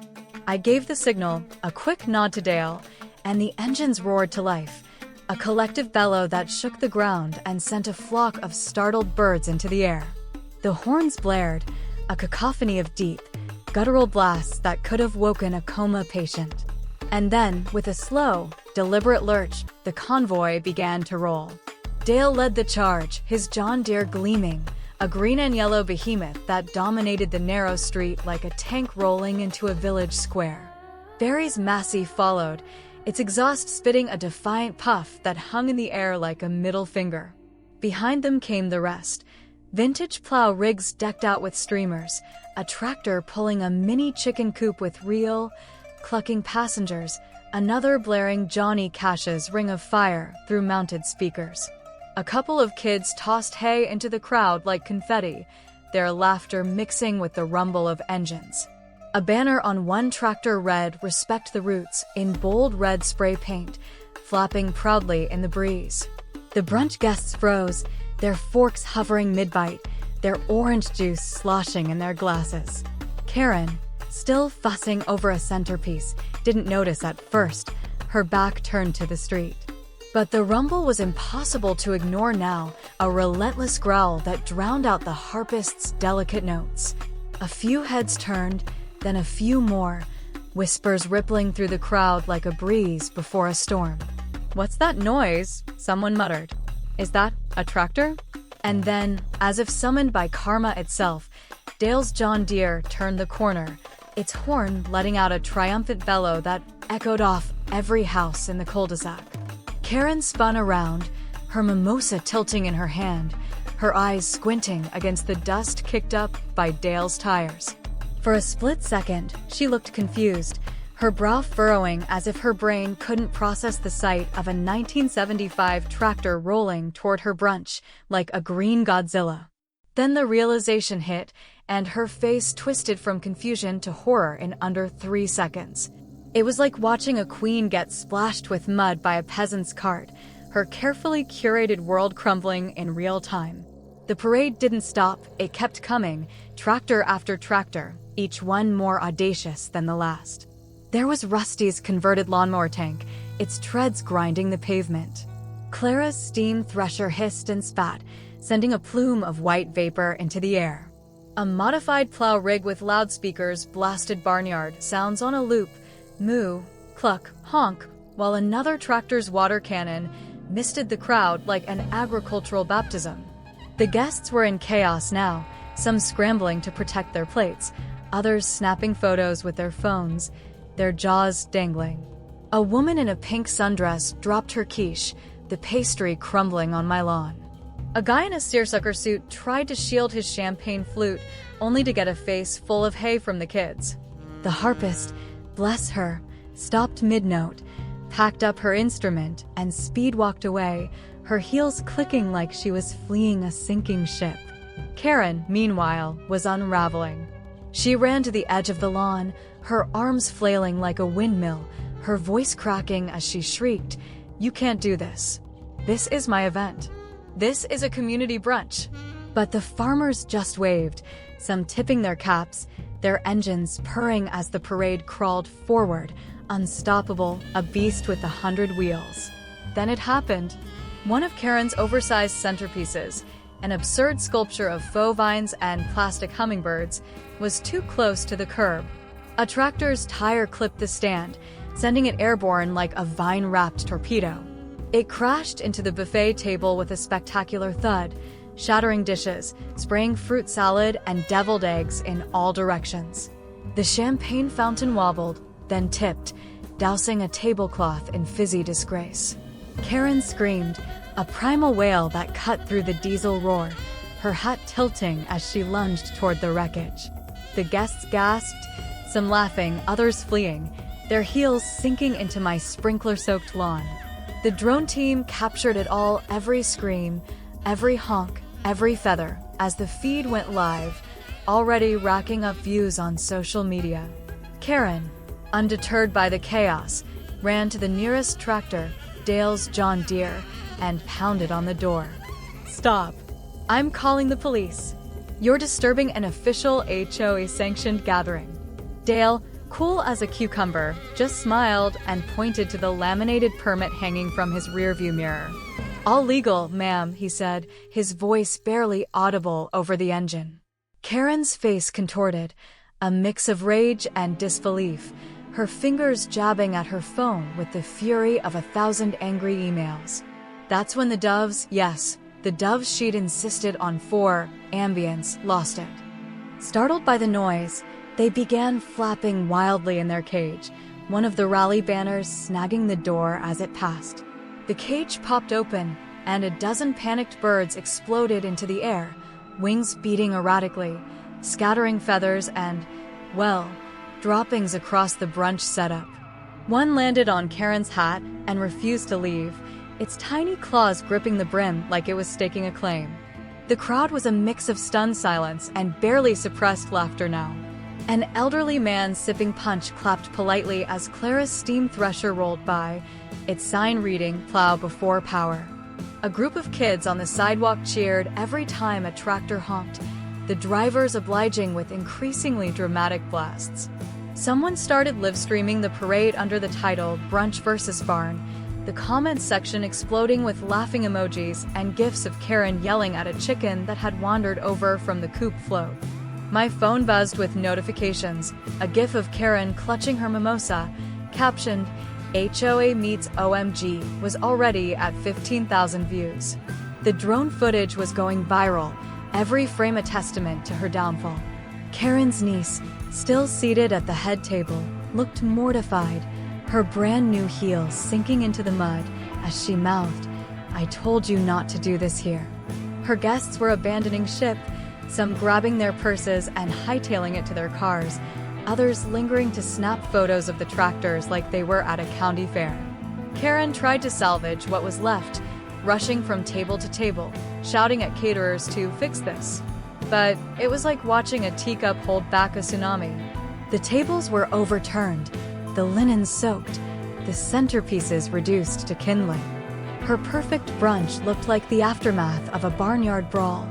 I gave the signal, a quick nod to Dale, and the engines roared to life, a collective bellow that shook the ground and sent a flock of startled birds into the air. The horns blared, a cacophony of deep, guttural blasts that could have woken a coma patient. And then, with a slow, Deliberate lurch, the convoy began to roll. Dale led the charge, his John Deere gleaming, a green and yellow behemoth that dominated the narrow street like a tank rolling into a village square. Barry's Massey followed, its exhaust spitting a defiant puff that hung in the air like a middle finger. Behind them came the rest. Vintage plow rigs decked out with streamers, a tractor pulling a mini chicken coop with real, clucking passengers, another blaring Johnny Cash's Ring of Fire through mounted speakers. A couple of kids tossed hay into the crowd like confetti, their laughter mixing with the rumble of engines. A banner on one tractor read, "Respect the Roots," in bold red spray paint, flapping proudly in the breeze. The brunch guests froze, their forks hovering mid-bite, their orange juice sloshing in their glasses. Karen, still fussing over a centerpiece, didn't notice at first, her back turned to the street. But the rumble was impossible to ignore now, a relentless growl that drowned out the harpist's delicate notes. A few heads turned, then a few more, whispers rippling through the crowd like a breeze before a storm. "What's that noise?" someone muttered. "Is that a tractor?" And then, as if summoned by karma itself, Dale's John Deere turned the corner, its horn letting out a triumphant bellow that echoed off every house in the cul-de-sac. Karen spun around, her mimosa tilting in her hand, her eyes squinting against the dust kicked up by Dale's tires. For a split second, she looked confused, her brow furrowing as if her brain couldn't process the sight of a 1975 tractor rolling toward her brunch like a green Godzilla. Then the realization hit, and her face twisted from confusion to horror in under 3 seconds. It was like watching a queen get splashed with mud by a peasant's cart, her carefully curated world crumbling in real time. The parade didn't stop, it kept coming, tractor after tractor, each one more audacious than the last. There was Rusty's converted lawnmower tank, its treads grinding the pavement. Clara's steam thresher hissed and spat, sending a plume of white vapor into the air. A modified plow rig with loudspeakers blasted barnyard sounds on a loop, moo, cluck, honk, while another tractor's water cannon misted the crowd like an agricultural baptism. The guests were in chaos now, some scrambling to protect their plates, others snapping photos with their phones, their jaws dangling. A woman in a pink sundress dropped her quiche, the pastry crumbling on my lawn. A guy in a seersucker suit tried to shield his champagne flute, only to get a face full of hay from the kids. The harpist, bless her, stopped mid-note, packed up her instrument, and speed-walked away, her heels clicking like she was fleeing a sinking ship. Karen, meanwhile, was unraveling. She ran to the edge of the lawn, her arms flailing like a windmill, her voice cracking as she shrieked, "You can't do this. This is my event. This is a community brunch." But the farmers just waved, some tipping their caps, their engines purring as the parade crawled forward, unstoppable, a beast with 100 wheels. Then it happened. One of Karen's oversized centerpieces, an absurd sculpture of faux vines and plastic hummingbirds, was too close to the curb. A tractor's tire clipped the stand, sending it airborne like a vine-wrapped torpedo. It crashed into the buffet table with a spectacular thud, shattering dishes, spraying fruit salad and deviled eggs in all directions. The champagne fountain wobbled, then tipped, dousing a tablecloth in fizzy disgrace. Karen screamed, a primal wail that cut through the diesel roar, her hat tilting as she lunged toward the wreckage. The guests gasped, some laughing, others fleeing, their heels sinking into my sprinkler-soaked lawn. The drone team captured it all, every scream, every honk, every feather, as the feed went live, already racking up views on social media. Karen, undeterred by the chaos, ran to the nearest tractor, Dale's John Deere, and pounded on the door. "Stop. I'm calling the police. You're disturbing an official HOA-sanctioned gathering." Dale, cool as a cucumber, just smiled and pointed to the laminated permit hanging from his rearview mirror. "All legal, ma'am," he said, his voice barely audible over the engine. Karen's face contorted, a mix of rage and disbelief, her fingers jabbing at her phone with the fury of 1,000 angry emails. That's when the doves, yes, the doves she'd insisted on for ambience, lost it. Startled by the noise, they began flapping wildly in their cage, one of the rally banners snagging the door as it passed. The cage popped open, and a dozen panicked birds exploded into the air, wings beating erratically, scattering feathers and, well, droppings across the brunch setup. One landed on Karen's hat and refused to leave, its tiny claws gripping the brim like it was staking a claim. The crowd was a mix of stunned silence and barely suppressed laughter now. An elderly man sipping punch clapped politely as Clara's steam thresher rolled by, its sign reading, "Plow before power." A group of kids on the sidewalk cheered every time a tractor honked, the drivers obliging with increasingly dramatic blasts. Someone started live-streaming the parade under the title Brunch vs. Barn, the comments section exploding with laughing emojis and gifs of Karen yelling at a chicken that had wandered over from the coop float. My phone buzzed with notifications, a gif of Karen clutching her mimosa, captioned, "HOA meets OMG," was already at 15,000 views. The drone footage was going viral, every frame a testament to her downfall. Karen's niece, still seated at the head table, looked mortified, her brand new heels sinking into the mud as she mouthed, "I told you not to do this here." Her guests were abandoning ship, some grabbing their purses and hightailing it to their cars, others lingering to snap photos of the tractors like they were at a county fair. Karen tried to salvage what was left, rushing from table to table, shouting at caterers to fix this. But it was like watching a teacup hold back a tsunami. The tables were overturned, the linen soaked, the centerpieces reduced to kindling. Her perfect brunch looked like the aftermath of a barnyard brawl,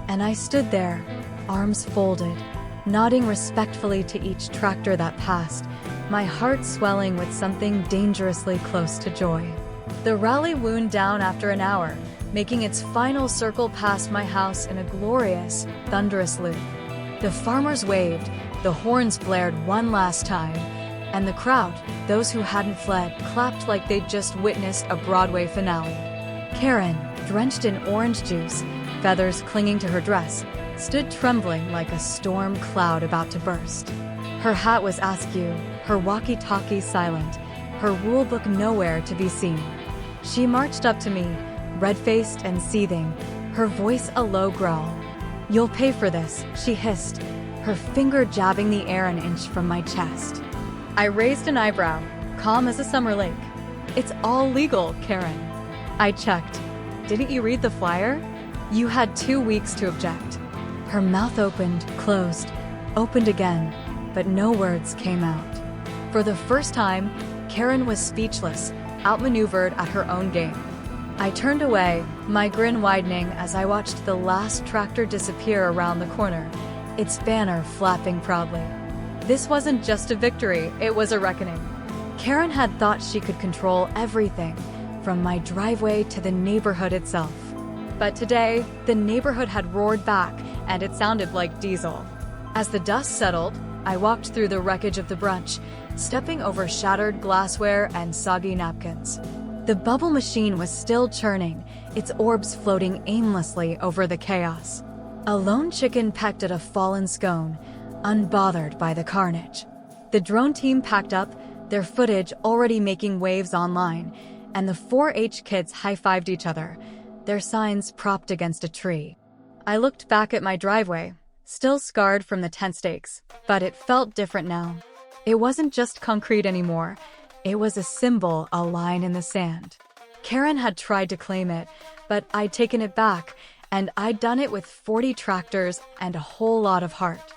and I stood there, arms folded, nodding respectfully to each tractor that passed, my heart swelling with something dangerously close to joy. The rally wound down after an hour, making its final circle past my house in a glorious, thunderous loop. The farmers waved, the horns blared one last time, and the crowd, those who hadn't fled, clapped like they'd just witnessed a Broadway finale. Karen, drenched in orange juice, feathers clinging to her dress, stood trembling like a storm cloud about to burst. Her hat was askew, her walkie-talkie silent, her rulebook nowhere to be seen. She marched up to me, red-faced and seething, her voice a low growl. "You'll pay for this," she hissed, her finger jabbing the air an inch from my chest. I raised an eyebrow, calm as a summer lake. "It's all legal, Karen." I checked. "Didn't you read the flyer? You had 2 weeks to object." Her mouth opened, closed, opened again, but no words came out. For the first time, Karen was speechless, outmaneuvered at her own game. I turned away, my grin widening as I watched the last tractor disappear around the corner, its banner flapping proudly. This wasn't just a victory, it was a reckoning. Karen had thought she could control everything, from my driveway to the neighborhood itself. But today, the neighborhood had roared back, and it sounded like diesel. As the dust settled, I walked through the wreckage of the brunch, stepping over shattered glassware and soggy napkins. The bubble machine was still churning, its orbs floating aimlessly over the chaos. A lone chicken pecked at a fallen scone, unbothered by the carnage. The drone team packed up, their footage already making waves online, and the 4-H kids high-fived each other, their signs propped against a tree. I looked back at my driveway, still scarred from the tent stakes, but it felt different now. It wasn't just concrete anymore. It was a symbol, a line in the sand. Karen had tried to claim it, but I'd taken it back, and I'd done it with 40 tractors and a whole lot of heart.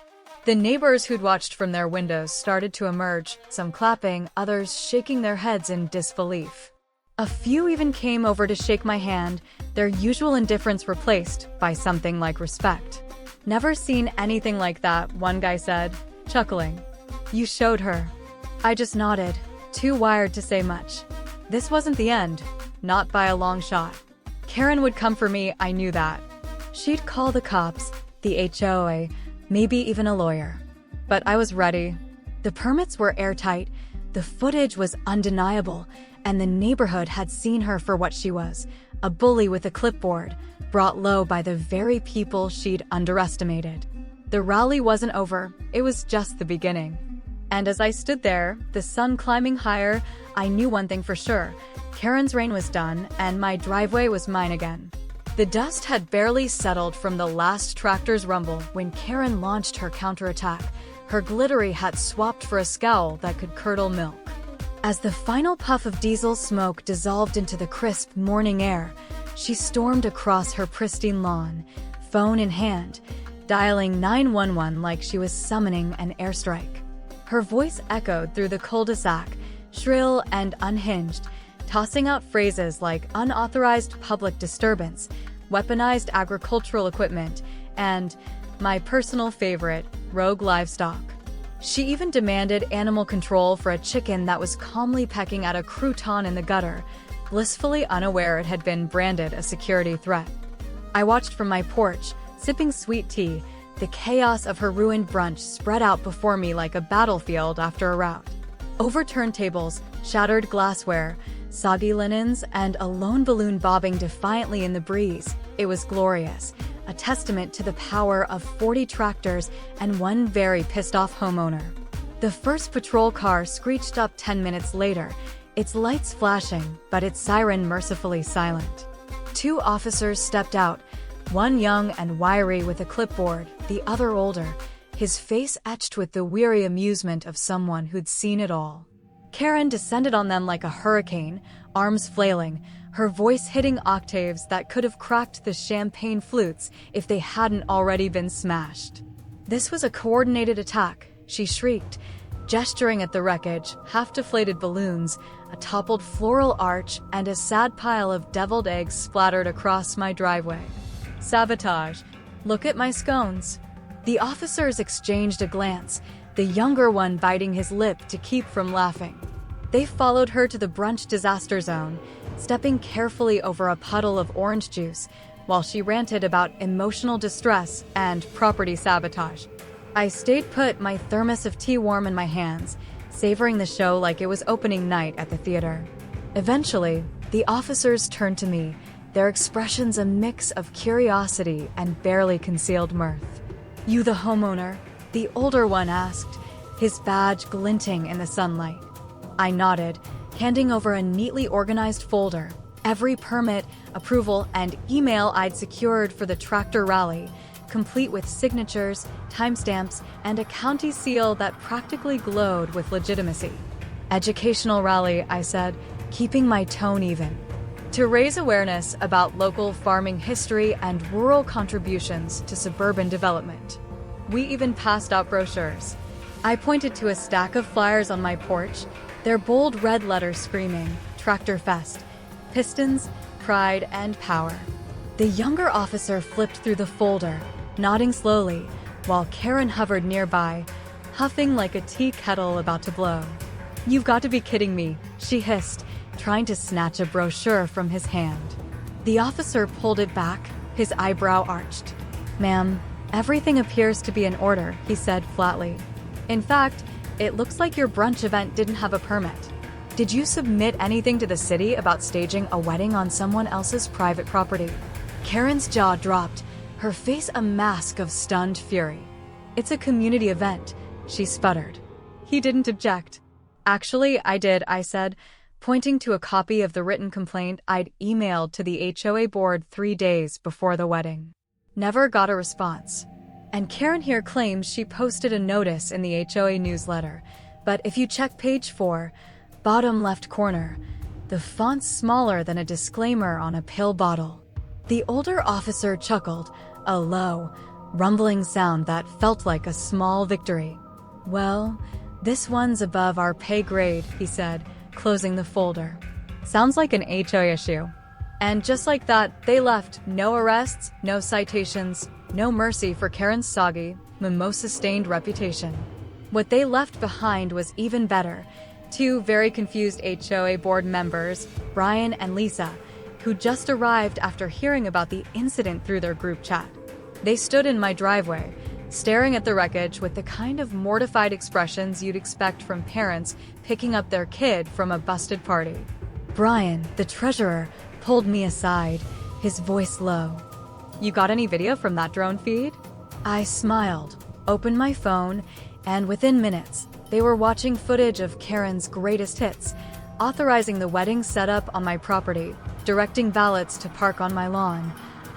The neighbors who'd watched from their windows started to emerge, some clapping, others shaking their heads in disbelief. A few even came over to shake my hand, their usual indifference replaced by something like respect. "Never seen anything like that," one guy said, chuckling. "You showed her." I just nodded, too wired to say much. This wasn't the end, not by a long shot. Karen would come for me, I knew that. She'd call the cops, the HOA, maybe even a lawyer. But I was ready. The permits were airtight, The footage was undeniable, and the neighborhood had seen her for what she was, a bully with a clipboard, brought low by the very people she'd underestimated. The rally wasn't over, it was just the beginning. And as I stood there, the sun climbing higher, I knew one thing for sure. Karen's reign was done, and my driveway was mine again. The dust had barely settled from the last tractor's rumble when Karen launched her counterattack, her glittery hat swapped for a scowl that could curdle milk. As the final puff of diesel smoke dissolved into the crisp morning air, she stormed across her pristine lawn, phone in hand, dialing 911 like she was summoning an airstrike. Her voice echoed through the cul-de-sac, shrill and unhinged, tossing out phrases like unauthorized public disturbance, weaponized agricultural equipment, and, my personal favorite, rogue livestock. She even demanded animal control for a chicken that was calmly pecking at a crouton in the gutter, blissfully unaware it had been branded a security threat. I watched from my porch, sipping sweet tea, the chaos of her ruined brunch spread out before me like a battlefield after a rout. Overturned tables, shattered glassware, soggy linens, and a lone balloon bobbing defiantly in the breeze. It was glorious, a testament to the power of 40 tractors and one very pissed-off homeowner. The first patrol car screeched up 10 minutes later, its lights flashing, but its siren mercifully silent. 2 officers stepped out, one young and wiry with a clipboard, the other older, his face etched with the weary amusement of someone who'd seen it all. Karen descended on them like a hurricane, arms flailing, her voice hitting octaves that could have cracked the champagne flutes if they hadn't already been smashed. This was a coordinated attack, she shrieked, gesturing at the wreckage, half-deflated balloons, a toppled floral arch, and a sad pile of deviled eggs splattered across my driveway. Sabotage. Look at my scones. The officers exchanged a glance, the younger one biting his lip to keep from laughing. They followed her to the brunch disaster zone, stepping carefully over a puddle of orange juice, while she ranted about emotional distress and property sabotage. I stayed put, my thermos of tea warm in my hands, savoring the show like it was opening night at the theater. Eventually, the officers turned to me, their expressions a mix of curiosity and barely concealed mirth. "You the homeowner?" the older one asked, his badge glinting in the sunlight. I nodded, handing over a neatly organized folder, every permit, approval, and email I'd secured for the tractor rally, complete with signatures, timestamps, and a county seal that practically glowed with legitimacy. "Educational rally," I said, keeping my tone even. "To raise awareness about local farming history and rural contributions to suburban development." We even passed out brochures. I pointed to a stack of flyers on my porch, their bold red letters screaming, "Tractor Fest, Pistons, Pride, and Power." The younger officer flipped through the folder, nodding slowly, while Karen hovered nearby, huffing like a tea kettle about to blow. "You've got to be kidding me," she hissed, trying to snatch a brochure from his hand. The officer pulled it back, his eyebrow arched. "Ma'am, everything appears to be in order," he said flatly. "In fact, it looks like your brunch event didn't have a permit. Did you submit anything to the city about staging a wedding on someone else's private property?" Karen's jaw dropped, her face a mask of stunned fury. "It's a community event," she sputtered. He didn't object. "Actually, I did," I said, pointing to a copy of the written complaint I'd emailed to the HOA board 3 days before the wedding. Never got a response. And Karen here claims she posted a notice in the HOA newsletter, but if you check page 4, bottom left corner, the font's smaller than a disclaimer on a pill bottle. The older officer chuckled, a low, rumbling sound that felt like a small victory. "Well, this one's above our pay grade," he said, closing the folder. "Sounds like an HOA issue." And just like that, they left. No arrests, no citations, no mercy for Karen's soggy, mimosa-stained reputation. What they left behind was even better. 2 very confused HOA board members, Brian and Lisa, who just arrived after hearing about the incident through their group chat. They stood in my driveway, staring at the wreckage with the kind of mortified expressions you'd expect from parents picking up their kid from a busted party. Brian, the treasurer, pulled me aside, his voice low. "You got any video from that drone feed?" I smiled, opened my phone, and within minutes, they were watching footage of Karen's greatest hits, authorizing the wedding setup on my property, directing valets to park on my lawn,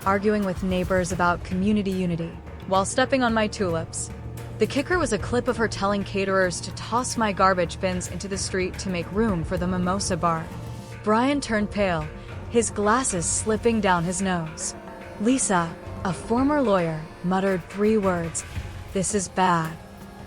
arguing with neighbors about community unity, while stepping on my tulips. The kicker was a clip of her telling caterers to toss my garbage bins into the street to make room for the mimosa bar. Brian turned pale, his glasses slipping down his nose. Lisa, a former lawyer, muttered 3 words, "This is bad."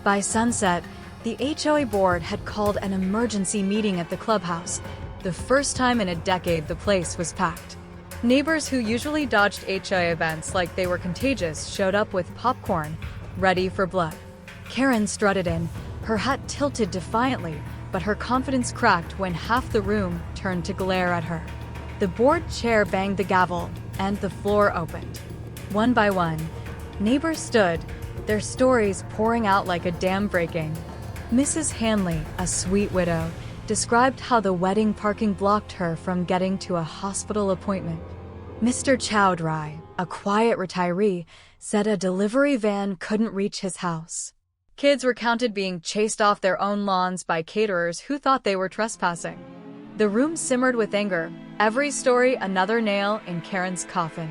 By sunset, the HOA board had called an emergency meeting at the clubhouse. The first time in a decade the place was packed. Neighbors who usually dodged HOA events like they were contagious showed up with popcorn, ready for blood. Karen strutted in, her hat tilted defiantly, but her confidence cracked when half the room turned to glare at her. The board chair banged the gavel, and the floor opened. One by one, neighbors stood, their stories pouring out like a dam breaking. Mrs. Hanley, a sweet widow, described how the wedding parking blocked her from getting to a hospital appointment. Mr. Chowdhury, a quiet retiree, said a delivery van couldn't reach his house. Kids recounted being chased off their own lawns by caterers who thought they were trespassing. The room simmered with anger, every story another nail in Karen's coffin.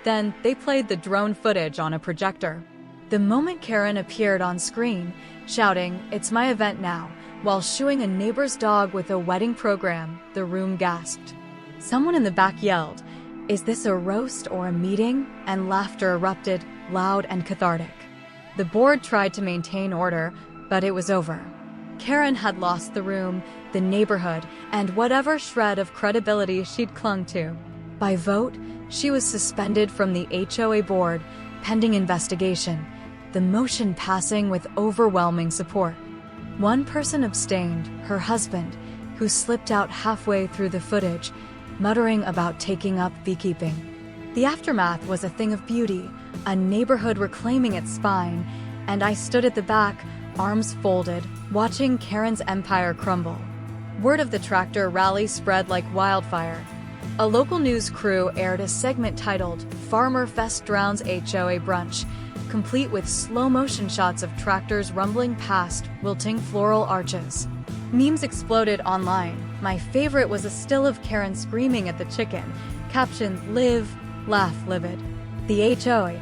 Then they played the drone footage on a projector. The moment Karen appeared on screen, shouting, "It's my event now," while shooing a neighbor's dog with a wedding program, the room gasped. Someone in the back yelled, "Is this a roast or a meeting?" and laughter erupted, loud and cathartic. The board tried to maintain order, but it was over. Karen had lost the room, the neighborhood, and whatever shred of credibility she'd clung to. By vote, she was suspended from the HOA board, pending investigation, the motion passing with overwhelming support. One person abstained, her husband, who slipped out halfway through the footage, muttering about taking up beekeeping. The aftermath was a thing of beauty, a neighborhood reclaiming its spine, and I stood at the back, arms folded, watching Karen's empire crumble. Word of the tractor rally spread like wildfire. A local news crew aired a segment titled "Farmer Fest Drowns HOA Brunch," complete with slow-motion shots of tractors rumbling past wilting floral arches. Memes exploded online. My favorite was a still of Karen screaming at the chicken, captioned "Live, laugh, livid." The HOA,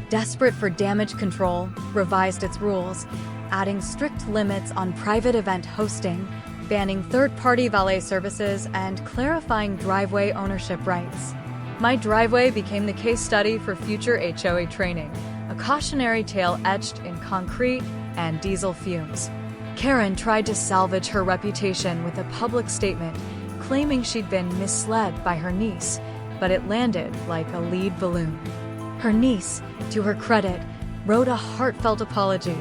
desperate for damage control, revised its rules, adding strict limits on private event hosting, banning third-party valet services, and clarifying driveway ownership rights. My driveway became the case study for future HOA training, a cautionary tale etched in concrete and diesel fumes. Karen tried to salvage her reputation with a public statement, claiming she'd been misled by her niece, but it landed like a lead balloon. Her niece, to her credit, wrote a heartfelt apology,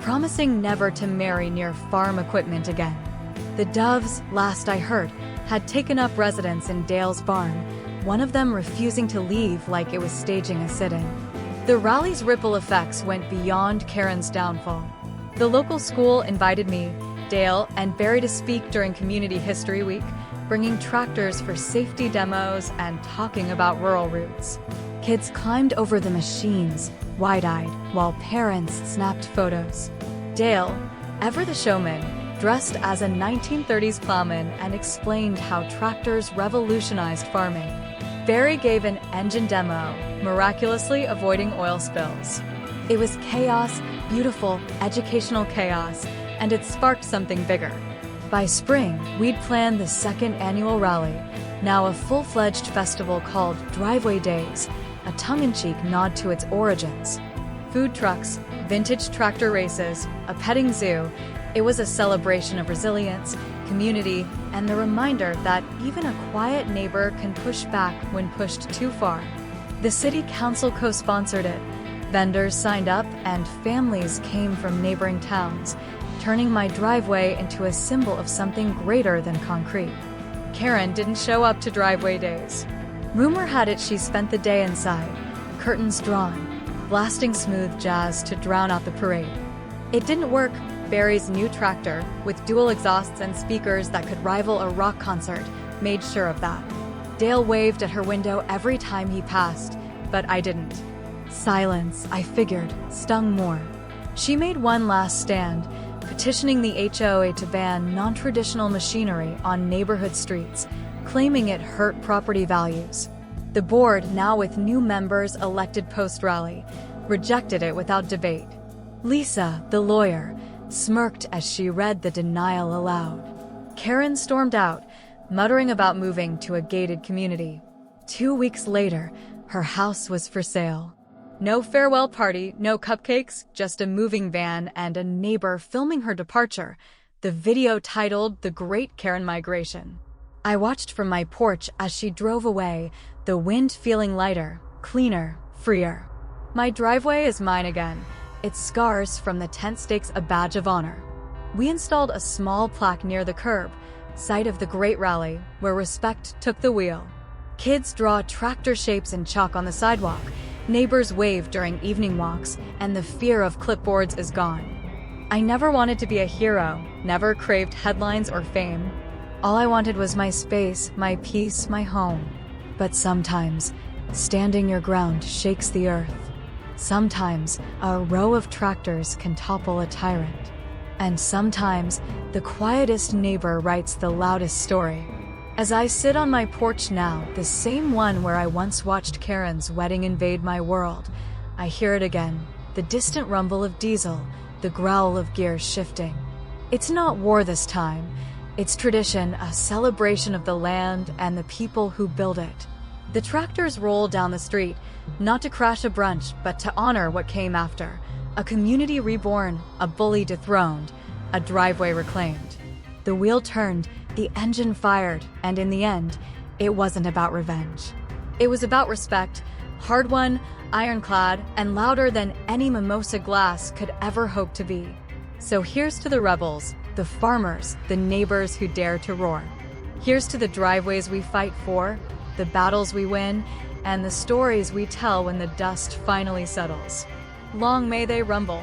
promising never to marry near farm equipment again. The Doves, last I heard, had taken up residence in Dale's barn, one of them refusing to leave like it was staging a sit-in. The rally's ripple effects went beyond Karen's downfall. The local school invited me, Dale, and Barry to speak during Community History Week, bringing tractors for safety demos and talking about rural roots. Kids climbed over the machines, wide-eyed, while parents snapped photos. Dale, ever the showman, dressed as a 1930s plowman and explained how tractors revolutionized farming. Barry gave an engine demo, miraculously avoiding oil spills. It was chaos, beautiful, educational chaos, and it sparked something bigger. By spring, we'd planned the second annual rally, now a full-fledged festival called Driveway Days, a tongue-in-cheek nod to its origins. Food trucks, vintage tractor races, a petting zoo. It was a celebration of resilience, community, and the reminder that even a quiet neighbor can push back when pushed too far. The city council co-sponsored it. Vendors signed up, and families came from neighboring towns, turning my driveway into a symbol of something greater than concrete. Karen didn't show up to Driveway Days. Rumor had it she spent the day inside, curtains drawn, blasting smooth jazz to drown out the parade. It didn't work. Barry's new tractor, with dual exhausts and speakers that could rival a rock concert, made sure of that. Dale waved at her window every time he passed, but I didn't. Silence, I figured, stung more. She made one last stand, petitioning the HOA to ban non-traditional machinery on neighborhood streets, claiming it hurt property values. The board, now with new members elected post-rally, rejected it without debate. Lisa, the lawyer, smirked as she read the denial aloud. Karen stormed out, muttering about moving to a gated community. 2 weeks later, her house was for sale. No farewell party, no cupcakes, just a moving van and a neighbor filming her departure, the video titled The Great Karen Migration. I watched from my porch as she drove away, the wind feeling lighter, cleaner, freer. My driveway is mine again, its scars from the tent stakes a badge of honor. We installed a small plaque near the curb, site of the Great Rally, where respect took the wheel. Kids draw tractor shapes in chalk on the sidewalk, neighbors wave during evening walks, and the fear of clipboards is gone. I never wanted to be a hero, never craved headlines or fame. All I wanted was my space, my peace, my home. But sometimes, standing your ground shakes the earth. Sometimes, a row of tractors can topple a tyrant. And sometimes, the quietest neighbor writes the loudest story. As I sit on my porch now, the same one where I once watched Karen's wedding invade my world, I hear it again, the distant rumble of diesel, the growl of gears shifting. It's not war this time. It's tradition, a celebration of the land and the people who build it. The tractors roll down the street, not to crash a brunch, but to honor what came after. A community reborn, a bully dethroned, a driveway reclaimed. The wheel turned, the engine fired, and in the end, it wasn't about revenge. It was about respect, hard-won, ironclad, and louder than any mimosa glass could ever hope to be. So here's to the rebels, the farmers, the neighbors who dare to roar. Here's to the driveways we fight for, the battles we win, and the stories we tell when the dust finally settles. Long may they rumble.